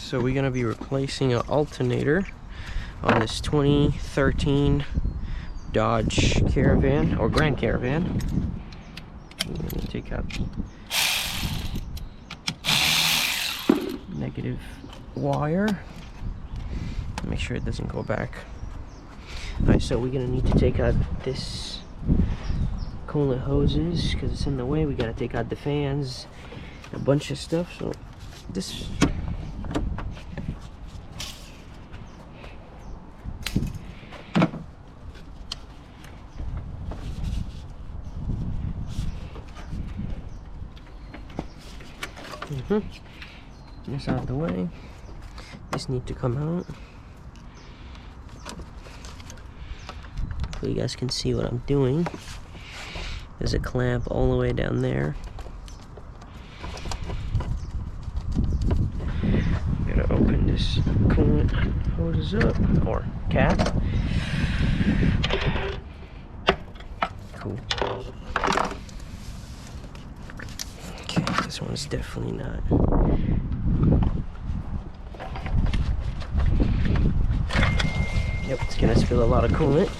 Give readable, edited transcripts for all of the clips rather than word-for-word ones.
So we're gonna be replacing an alternator on this 2013 Dodge Caravan or Grand Caravan. I'm gonna take out negative wire. Make sure it doesn't go back. Alright, so we're gonna need to take out this coolant hoses because it's in the way. We gotta take out the fans, a bunch of stuff. So this this out of the way. This needs to come out. So you guys can see what I'm doing. There's a clamp all the way down there. I'm gonna open this coolant hoses up, or cap. Cool. Okay, this one's definitely not. Yep, it's gonna spill a lot of coolant.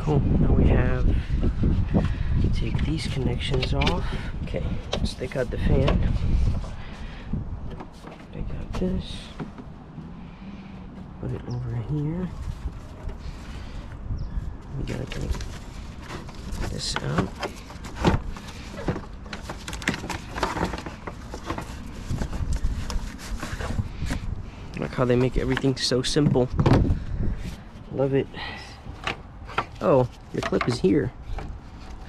Cool, now we have to take these connections off. Okay, let's take out the fan. Take out this. Put it over here. We gotta take this out. Like how they make everything so simple. Love it. Oh, your clip is here.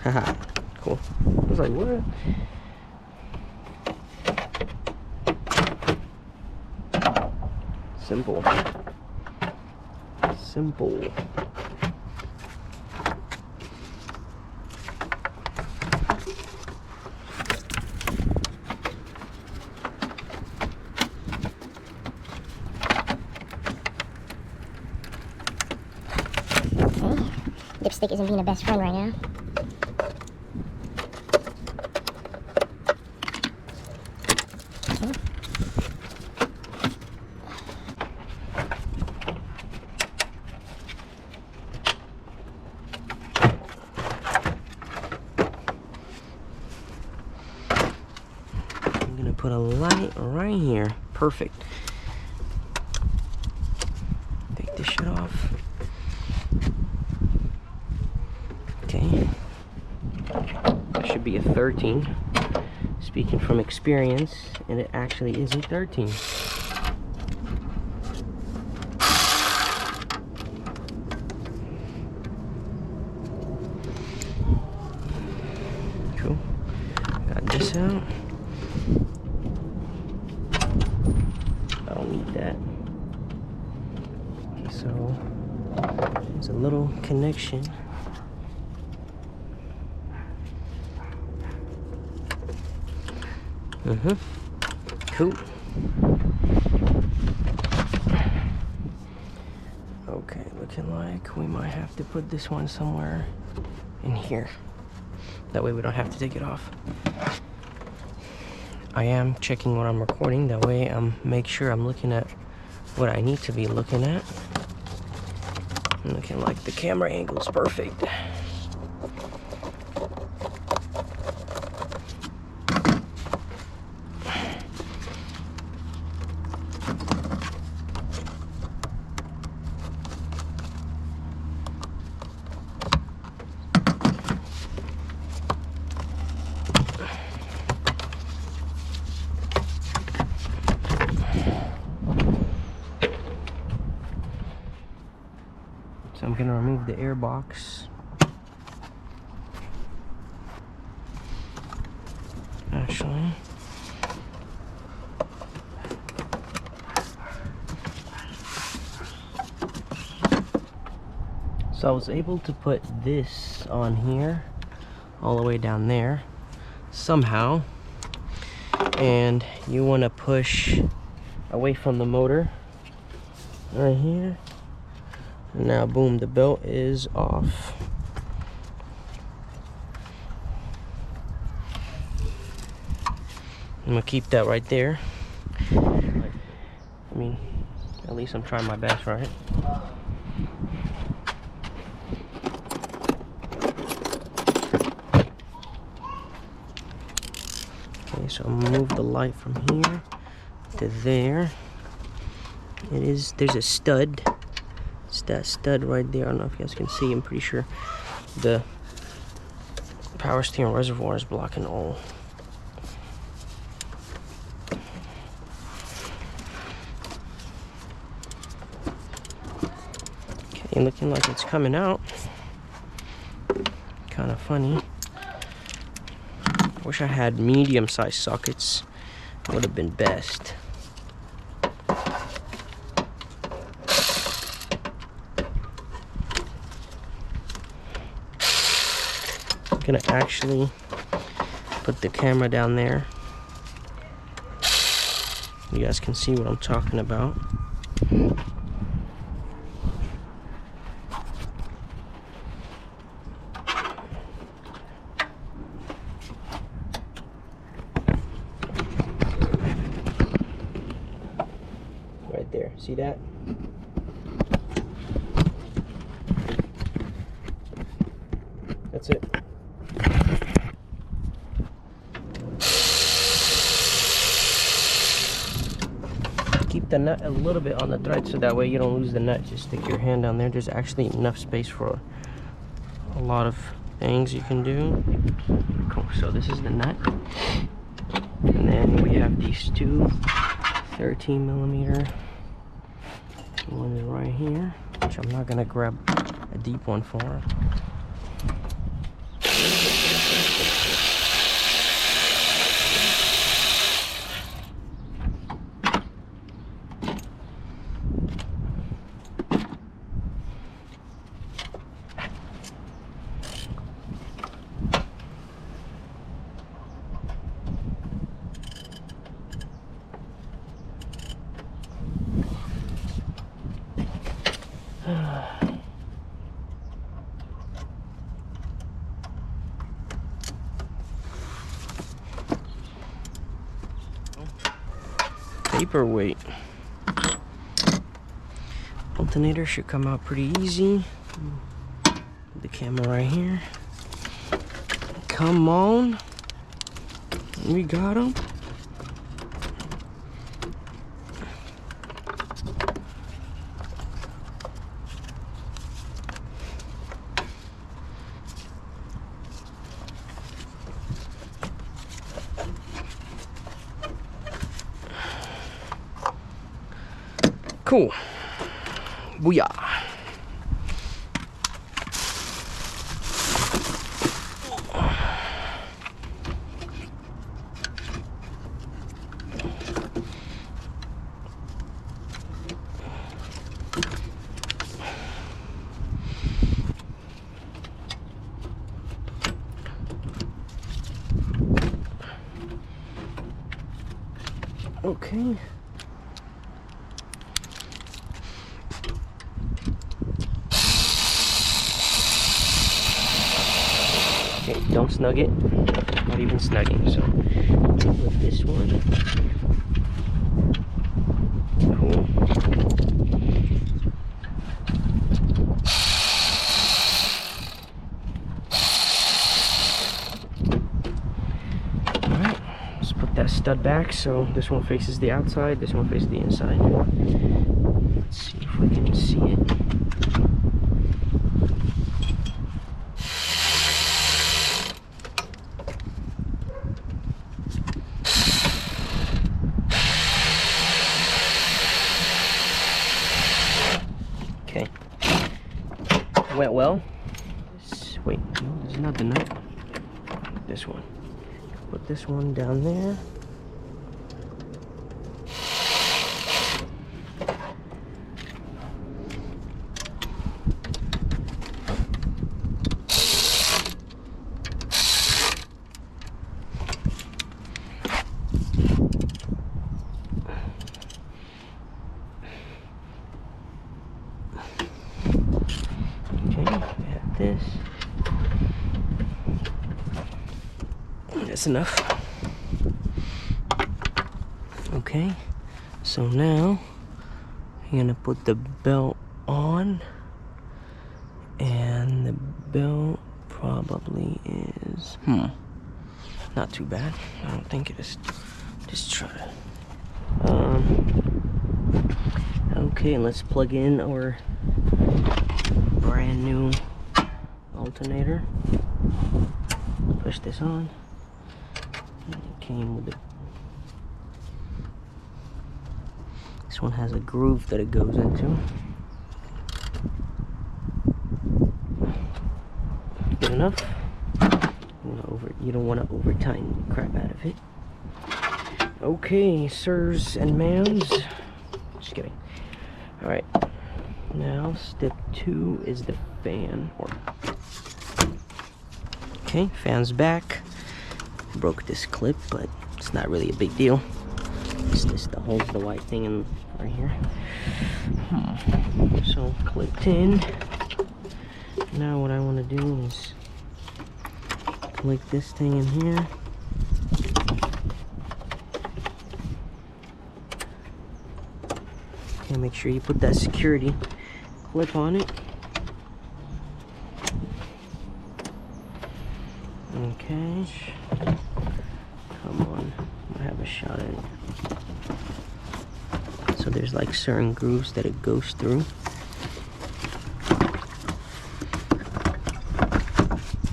Haha, cool. I was like, what? Simple. Simple. Lipstick isn't being a best friend right now. Okay. I'm gonna put a light right here. Perfect. Take this shit off. Okay, that should be a 13, speaking from experience, and it actually is a 13. Cool, got this out. I don't need that. Okay, so there's a little connection. Cool. Okay, looking like we might have to put this one somewhere in here. That way we don't have to take it off. I am checking what I'm recording. That way make sure I'm looking at what I need to be looking at. Looking like the camera angle is perfect. So I'm gonna remove the air box actually. So I was able to put this on here all the way down there somehow, and you want to push away from the motor right here, and now boom, the belt is off. I'm gonna keep that right there. I mean, at least I'm trying my best, right? Okay, so I'm gonna move the light from here to there. There's a stud. It's that stud right there. I don't know if you guys can see. I'm pretty sure the power steering reservoir is blocking all. Okay, looking like it's coming out. Kind of funny. Wish I had medium-sized sockets. Would have been best. I'm gonna actually put the camera down there. You guys can see what I'm talking about. Right there, see that? That's it. Keep the nut a little bit on the thread so that way you don't lose the nut. Just stick your hand down there. There's actually enough space for a lot of things you can do. Cool. So this is the nut, and then we have these two 13mm ones right here, which I'm not gonna grab a deep one for. Paperweight. Alternator should come out pretty easy. The camera right here. Come on. We got him. Cool. Booyah. Okay. Okay, don't snug it. Not even snugging. So with this one. Cool. Alright, let's put that stud back. So this one faces the outside, this one faces the inside. Let's see if we can see it. Okay, went well. Wait, no, this is not the nut. This one. put this one down there. This. That's enough. Okay, so now I'm gonna put the belt on, and the belt probably is not too bad. I don't think it is. Just try to okay, let's plug in our brand new alternator. Push this on. And it came with this one has a groove that it goes into. Good enough. You don't want to over tighten the crap out of it. Okay, sirs and ma'ams. Just kidding. All right. Now step 2 is the fan. Okay, fan's back. Broke this clip, but it's not really a big deal. It's just that holds the white thing in right here. So clipped in. Now what I want to do is click this thing in here. Okay, make sure you put that security clip on it. Okay, come on, I have a shot at it. So there's like certain grooves that it goes through.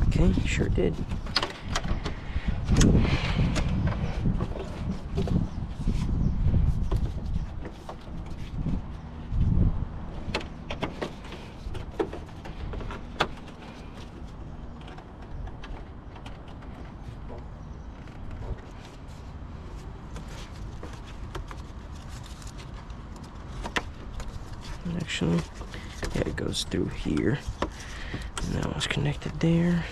Okay, sure did. Actually, yeah, it goes through here, and that one's connected there.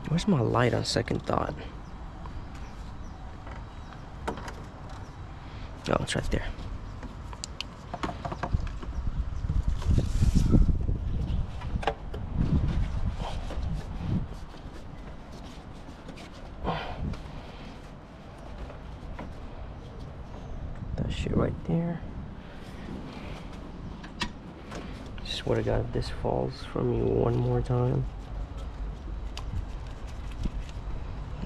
Where's my light on second thought? Oh, it's right there. That shit right there. Swear to God, if this falls from you one more time.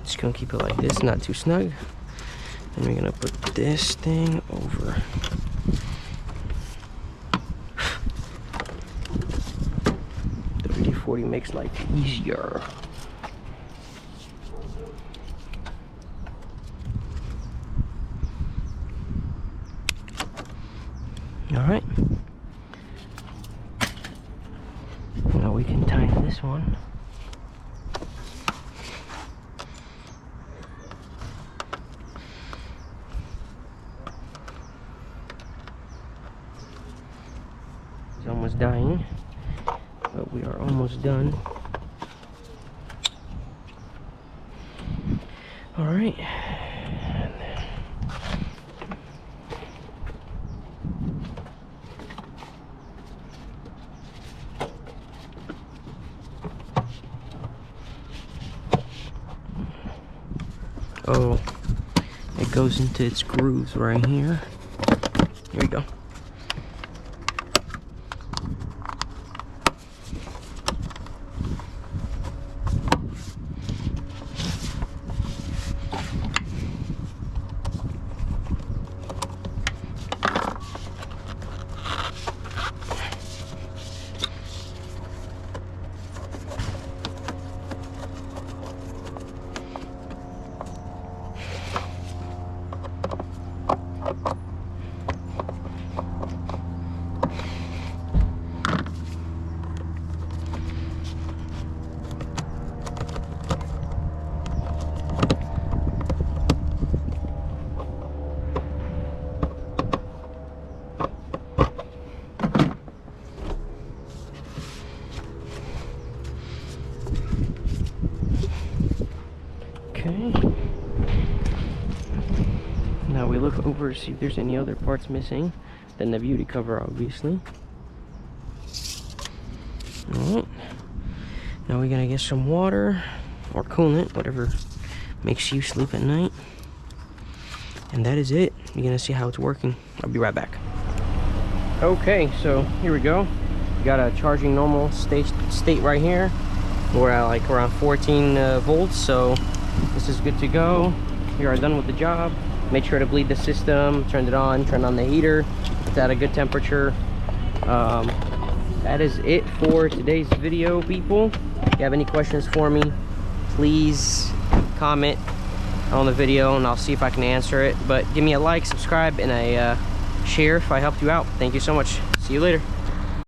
Just gonna keep it like this, not too snug. And we're gonna put this thing over. 30-40 makes life easier. All right. Now we can tighten this one. It's almost dying, but we are almost done. All right. Oh, it goes into its grooves right here. Here we go. Okay. Now we look over to see if there's any other parts missing than the beauty cover, obviously. Alright. Now we're gonna get some water or coolant, whatever makes you sleep at night. And that is it. You're gonna see how it's working. I'll be right back. Okay, so here we go. Got a charging normal state right here. We're at like around 14 volts, so this is good to go. We are done with the job. Made sure to bleed the system, turned it on the heater. It's at a good temperature. That is it for today's video, people. If you have any questions for me, please comment on the video and I'll see if I can answer it. But give me a like, subscribe, and a share if I helped you out. Thank you so much. See you later.